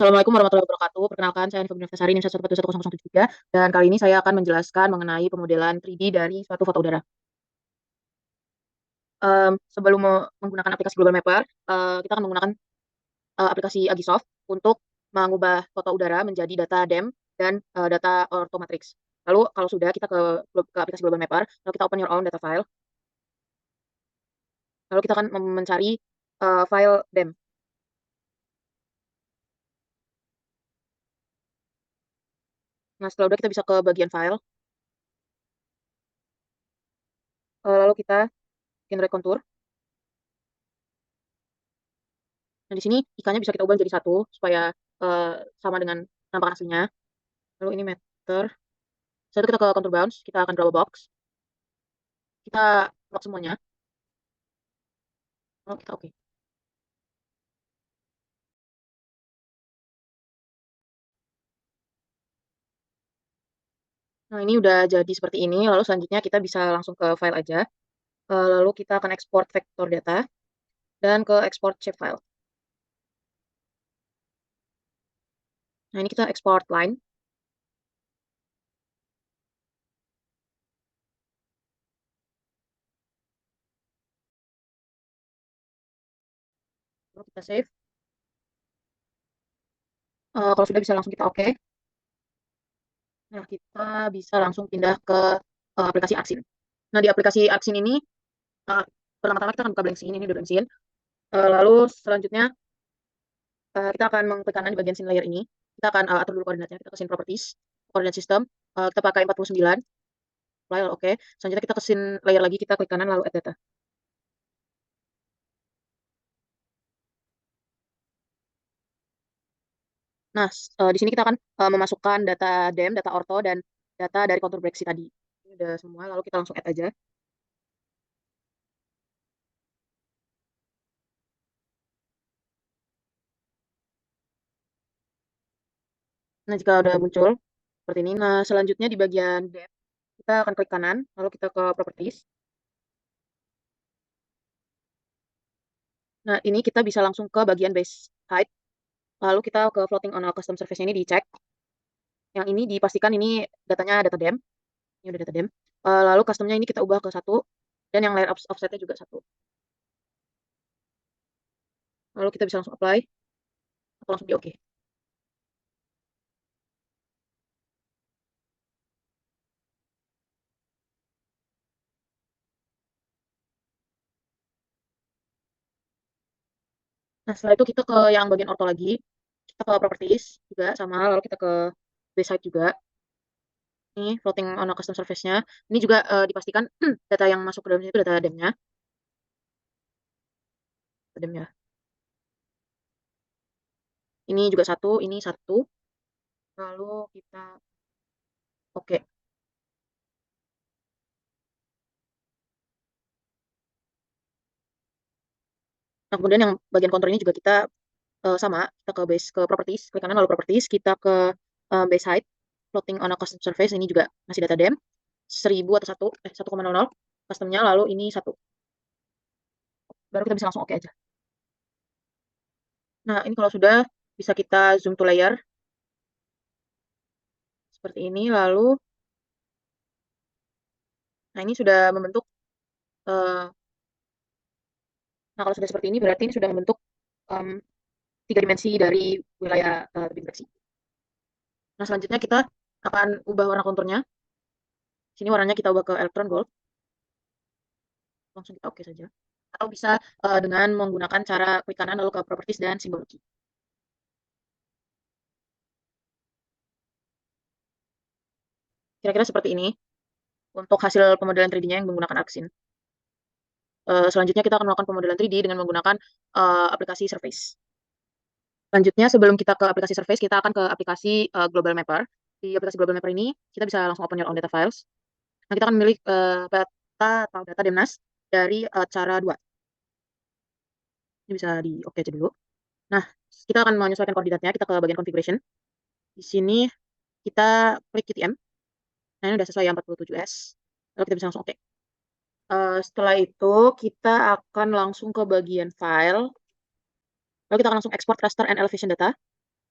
Assalamualaikum warahmatullahi wabarakatuh. Perkenalkan, saya Anifah Binafsari, NIM 1141013, dan kali ini saya akan menjelaskan mengenai pemodelan 3D dari suatu foto udara. Sebelum menggunakan aplikasi Global Mapper, kita akan menggunakan aplikasi Agisoft untuk mengubah foto udara menjadi data DEM dan data Orthomatrix. Lalu kalau sudah, kita ke aplikasi Global Mapper, lalu kita open your own data file, lalu kita akan mencari file DEM. Nah, setelah udah kita bisa ke bagian file, lalu kita generate contour. Nah, di sini ikannya bisa kita ubah jadi satu supaya eh, sama dengan penampakan aslinya. Lalu ini meter. Setelah itu kita ke contour bounds, kita akan draw a box. Kita lock semuanya. Lalu kita oke. Nah, ini udah jadi seperti ini. Lalu selanjutnya kita bisa langsung ke file aja. Lalu kita akan export vector data dan ke export shapefile. Nah, ini kita export line. Lalu kita save. Kalau sudah bisa langsung kita oke. Nah, kita bisa langsung pindah ke aplikasi Arxin. Nah, di aplikasi Arxin ini, uh, pertama-tama kita akan buka blank scene. Ini udah blank scene. Lalu selanjutnya kita akan mengklik kanan di bagian scene layer ini. Kita akan atur dulu koordinatnya. Kita ke scene properties, coordinate system. Kita pakai 49. File oke. Selanjutnya kita ke scene layer lagi. Kita klik kanan lalu add data. Nah, di sini kita akan memasukkan data DEM, data ortho, dan data dari contour Brexit tadi. Ini udah semua. Lalu kita langsung add aja. Nah, jika udah muncul seperti ini. Nah, selanjutnya di bagian DEM, kita akan klik kanan. Lalu kita ke properties. Nah, ini kita bisa langsung ke bagian base height. Lalu kita ke floating on a custom surface ini dicek. Yang ini dipastikan ini datanya data DEM. Ini udah data DEM. Lalu customnya ini kita ubah ke satu. Dan yang layer offsetnya juga satu. Lalu kita bisa langsung apply. Atau langsung di OK. Nah, setelah itu kita ke yang bagian ortho lagi. Kita ke properties juga sama. Lalu kita ke base height juga. Ini floating on a custom surface-nya. Ini juga dipastikan data yang masuk ke dalamnya itu data DEM-nya. DEM-nya. Ini juga satu, ini satu. Lalu kita oke. Nah, kemudian yang bagian kontur ini juga kita sama, kita ke base ke properties, klik kanan lalu properties, kita ke base height, floating on a custom surface, ini juga masih data DEM, 1000 atau 1,00 customnya, lalu ini satu. Baru kita bisa langsung oke aja. Nah, ini kalau sudah, bisa kita zoom to layer, seperti ini, lalu, nah ini sudah membentuk, nah kalau sudah seperti ini, berarti ini sudah membentuk em, 3 dimensi dari wilayah tebing Breksi. Nah, selanjutnya kita akan ubah warna konturnya. Sini warnanya kita ubah ke electron gold. Langsung kita oke saja. Atau bisa dengan menggunakan cara klik kanan lalu ke properties dan simbol key. Kira-kira seperti ini untuk hasil pemodelan 3D-nya yang menggunakan Arxin. Selanjutnya kita akan melakukan pemodelan 3D dengan menggunakan aplikasi Surface. Selanjutnya sebelum kita ke aplikasi Surface, kita akan ke aplikasi Global Mapper. Di aplikasi Global Mapper ini, kita bisa langsung open your own data files. Nah, kita akan memilih peta atau data DEMNAS dari cara dua. Ini bisa di oke aja dulu. Nah, kita akan menyesuaikan koordinatnya. Kita ke bagian configuration. Di sini kita klik QTM. Nah, ini udah sesuai 47S. Lalu kita bisa langsung oke. Setelah itu, kita akan langsung ke bagian file. Lalu kita akan langsung export raster and elevation data.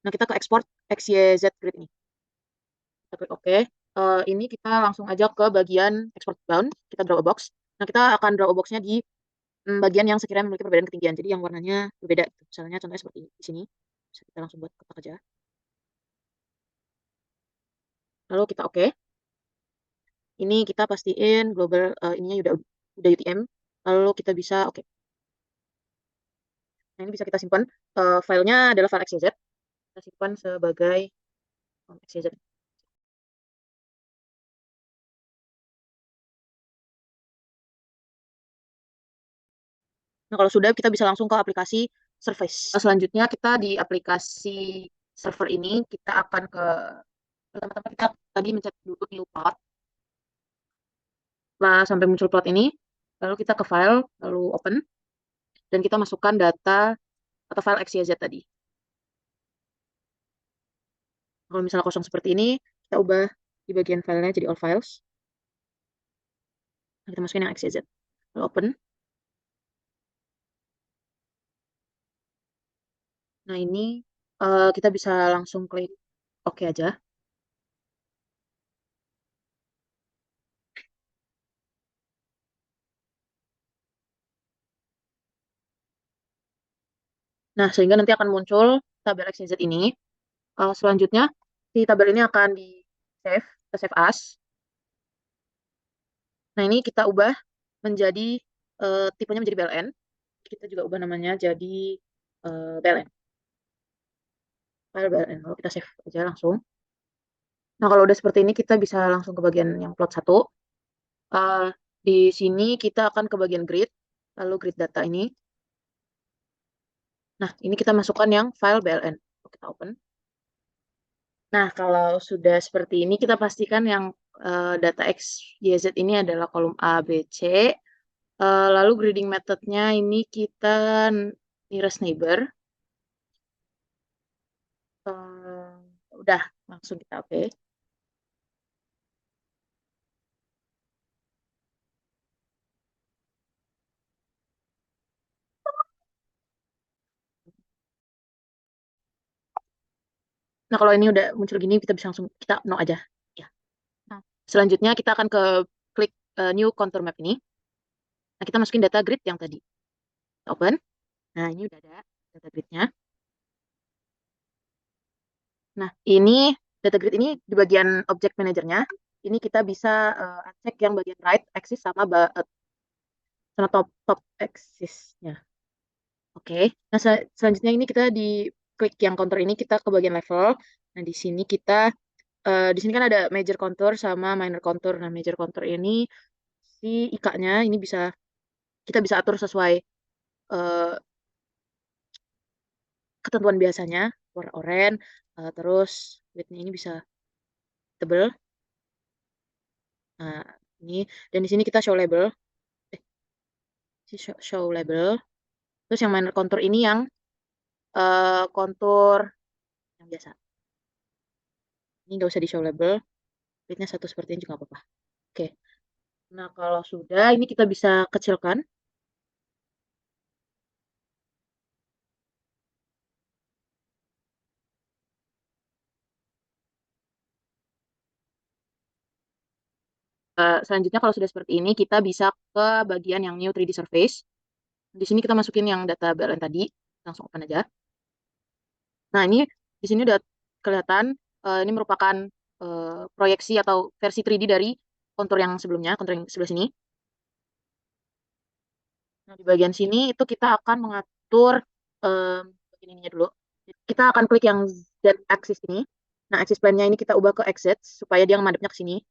Nah, kita ke export XYZ grid ini. Kita klik OK. Ini kita langsung aja ke bagian export bound. Kita draw a box. Nah, kita akan draw a boxnya di bagian yang sekiranya memiliki perbedaan ketinggian. Jadi yang warnanya berbeda. Gitu. Misalnya contohnya seperti di sini. Bisa kita langsung buat kotak aja. Lalu kita OK. Ini kita pastiin global ininya udah UTM. Lalu kita bisa OK. Nah, ini bisa kita simpan. Filenya adalah file XYZ. Kita simpan sebagai XYZ. Nah, kalau sudah, kita bisa langsung ke aplikasi Surface. Selanjutnya, kita di aplikasi server ini, kita akan ke pertama-tama kita tadi mencet dulu new plot. Setelah sampai muncul plot ini, lalu kita ke file, lalu open, dan kita masukkan data atau file XYZ tadi. Kalau misalnya kosong seperti ini, kita ubah di bagian filenya jadi all files. Nah, kita masukin yang XYZ. Lalu open. Nah, ini kita bisa langsung klik OK aja. Nah, sehingga nanti akan muncul tabel XYZ ini. Selanjutnya, si tabel ini akan di save ke save as. Nah, ini kita ubah menjadi tipenya menjadi BLN. Kita juga ubah namanya jadi BLN. File BLN. Lalu kita save aja langsung. Nah, kalau udah seperti ini, kita bisa langsung ke bagian yang plot 1. Eh, di sini kita akan ke bagian grid. Lalu grid data ini. Nah, ini kita masukkan yang file BLN. Lalu kita open. Nah, kalau sudah seperti ini, kita pastikan yang data X, Y, Z ini adalah kolom A, B, C. Lalu grading methodnya ini kita nearest neighbor. Eh, udah, langsung kita oke. Nah, kalau ini udah muncul gini, kita bisa langsung kita no aja. Ya. Nah, selanjutnya kita akan ke klik new contour map ini. Nah, kita masukin data grid yang tadi. Kita open. Nah, ini udah ada data gridnya. Nah, ini data grid ini di bagian object manajernya. Ini kita bisa cek yang bagian right axis sama top top axisnya. Oke. Nah, selanjutnya ini kita di klik yang contour ini kita ke bagian level. Nah, di sini kita di sini kan ada major contour sama minor contour. Nah, major contour ini si IK-nya ini bisa kita bisa atur sesuai eh, ketentuan biasanya, warna oranye, terus width-nya ini bisa tebel. Nah, ini dan di sini kita show label, eh, show label. Terus yang minor contour ini yang kontur yang biasa. Ini nggak usah di show label, width-nya satu seperti ini juga nggak apa-apa. Oke. Nah, kalau sudah, ini kita bisa kecilkan. Selanjutnya, kalau sudah seperti ini, kita bisa ke bagian yang new 3D surface. Di sini kita masukin yang data BLN tadi. Langsung open aja. Nah, ini di sini udah kelihatan. Ini merupakan proyeksi atau versi 3D dari kontur yang sebelumnya, kontur yang sebelah sini. Nah, di bagian sini itu kita akan mengatur bagian ininya dulu. Kita akan klik yang Z axis ini. Nah, axis plane-nya ini kita ubah ke XZ supaya dia menghadapnya ke sini.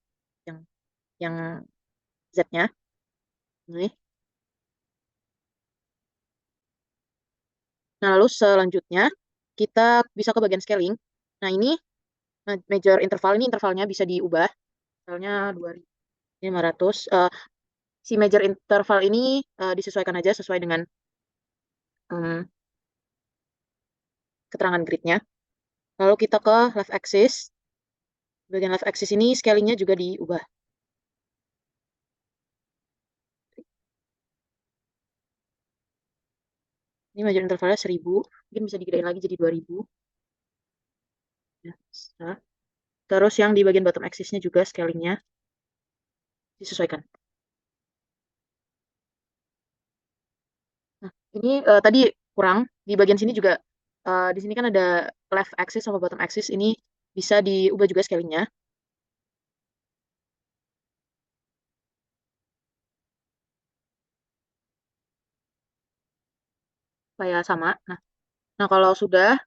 Yang Z-nya. Ini. Nah, lalu selanjutnya kita bisa ke bagian scaling. Nah, ini major interval ini intervalnya bisa diubah. Misalnya 2500. Si major interval ini disesuaikan aja sesuai dengan um, keterangan gridnya. Lalu kita ke left axis. Bagian left axis ini scalingnya juga diubah. Ini major intervalnya 1000. Mungkin bisa digedein lagi jadi 2000. Ya, bisa. Terus yang di bagian bottom axis-nya juga scalingnya disesuaikan. Nah, ini tadi kurang di bagian sini juga, di sini kan ada left axis sama bottom axis, ini bisa diubah juga scalingnya supaya sama. Nah, kalau sudah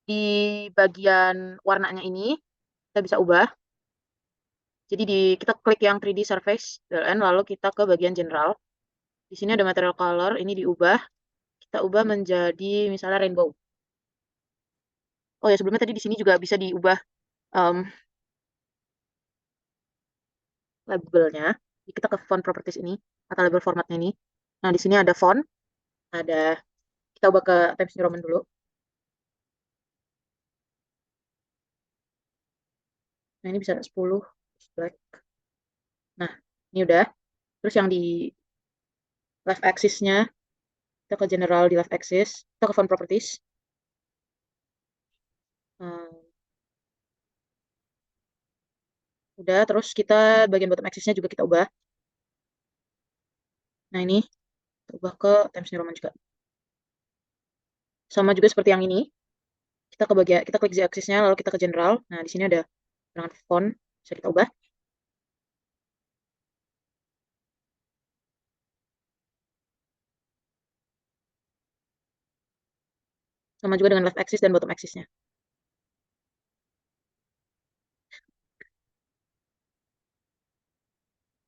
di bagian warnanya ini kita bisa ubah. Jadi kita klik yang 3D Surface PLN, lalu kita ke bagian General. Di sini ada Material Color, ini diubah. Kita ubah menjadi misalnya rainbow. Oh ya, sebelumnya tadi di sini juga bisa diubah em, labelnya. Jadi kita ke font properties ini atau label formatnya ini. Nah, di sini ada font, ada, kita ubah ke Times New Roman dulu. Nah, ini bisa 10 black. Nah, ini udah. Terus yang di left axis-nya, kita ke general di left axis, kita ke font properties. Hmm, udah, terus kita bagian bottom axis-nya juga kita ubah. Nah, ini kita ubah ke Times New Roman juga. Sama juga seperti yang ini. Kita ke bagian, kita klik Z axis-nya, lalu kita ke general. Nah, di sini ada dengan font, bisa kita ubah. Sama juga dengan left axis dan bottom axis-nya.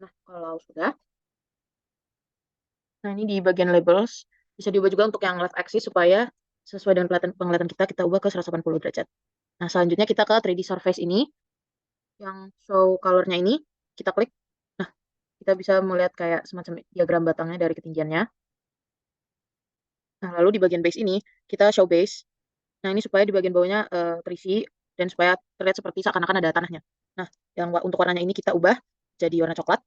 Nah, kalau sudah, nah ini di bagian labels, bisa diubah juga untuk yang left axis supaya sesuai dengan penglihatan kita, kita ubah ke 180 derajat. Nah, selanjutnya kita ke 3D Surface ini, yang show color-nya ini, kita klik. Nah, kita bisa melihat kayak semacam diagram batangnya dari ketinggiannya. Nah, lalu di bagian base ini, kita show base. Nah, ini supaya di bagian bawahnya terisi, dan supaya terlihat seperti seakan-akan ada tanahnya. Nah, yang untuk warnanya ini kita ubah jadi warna coklat.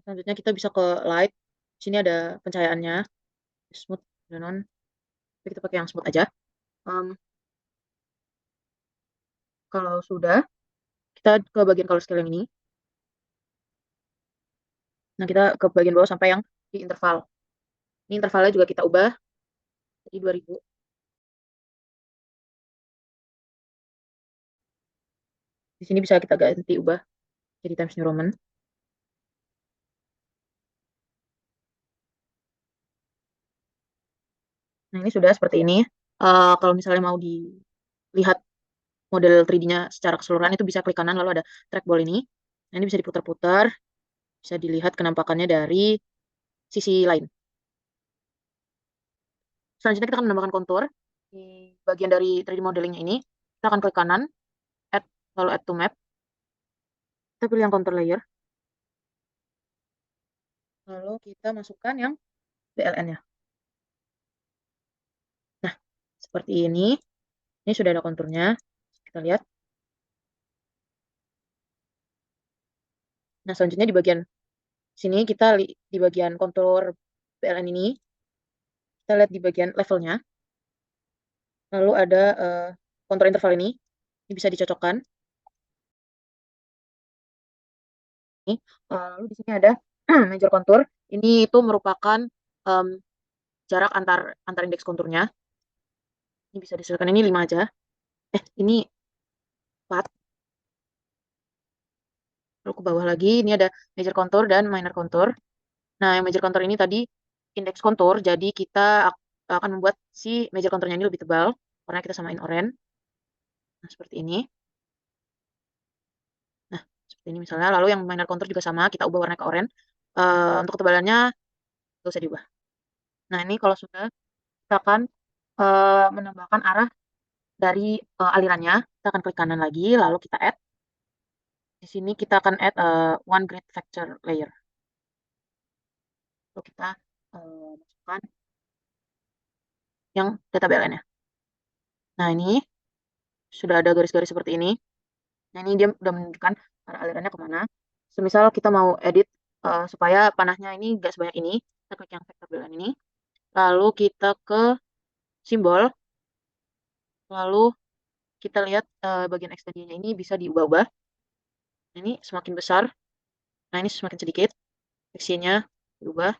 Selanjutnya kita bisa ke light. Di sini ada pencahayaannya, smooth dan non. Tapi kita pakai yang smooth aja. Em, kalau sudah, kita ke bagian color scale yang ini. Nah, kita ke bagian bawah sampai yang di interval. Ini intervalnya juga kita ubah jadi 2000. Di sini bisa kita ganti ubah jadi Times New Roman. Nah, ini sudah seperti ini. Kalau misalnya mau dilihat model 3D-nya secara keseluruhan, itu bisa klik kanan lalu ada trackball ini. Nah, ini bisa diputar-putar, bisa dilihat kenampakannya dari sisi lain. Selanjutnya kita akan menambahkan kontur. Di bagian dari 3D modelingnya ini, kita akan klik kanan, add, lalu add to map. Kita pilih yang contour layer, lalu kita masukkan yang BLN-nya. Nah, seperti ini. Ini sudah ada konturnya. Kita lihat. Nah, selanjutnya di bagian sini kita di bagian kontur BLN ini, kita lihat di bagian levelnya. Lalu ada kontur interval ini. Ini bisa dicocokkan. Ini. Lalu di sini ada major kontur. Ini itu merupakan em, jarak antar antar indeks konturnya. Ini bisa disesuaikan, ini 5 aja. Ini 4. Lalu ke bawah lagi, ini ada major contour dan minor contour. Nah, yang major contour ini tadi indeks contour, jadi kita akan membuat si major contournya ini lebih tebal, karena kita samain oranye. Nah, seperti ini. Nah, seperti ini misalnya. Lalu yang minor contour juga sama, kita ubah warna ke oranye. Untuk ketebalannya, nggak usah diubah. Nah, ini kalau sudah, kita akan menambahkan arah dari alirannya. Kita akan klik kanan lagi, lalu kita add. Di sini kita akan add one grid vector layer. Lalu kita masukkan yang data BLN-nya. Nah, ini sudah ada garis-garis seperti ini. Nah, ini dia udah menunjukkan arah alirannya kemana. Semisal kita mau edit supaya panahnya ini nggak sebanyak ini. Kita klik yang vektor build ini. Lalu kita ke simbol. Lalu kita lihat bagian ekstensinya ini bisa diubah-ubah. Ini semakin besar. Nah, ini semakin sedikit. Seksinya diubah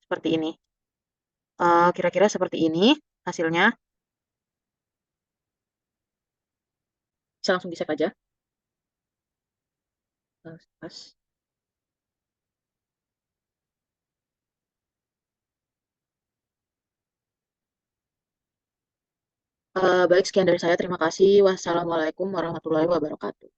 seperti ini. Kira-kira seperti ini hasilnya. Bisa langsung di-save aja. Pas. Baik, sekian dari saya. Terima kasih. Wassalamualaikum warahmatullahi wabarakatuh.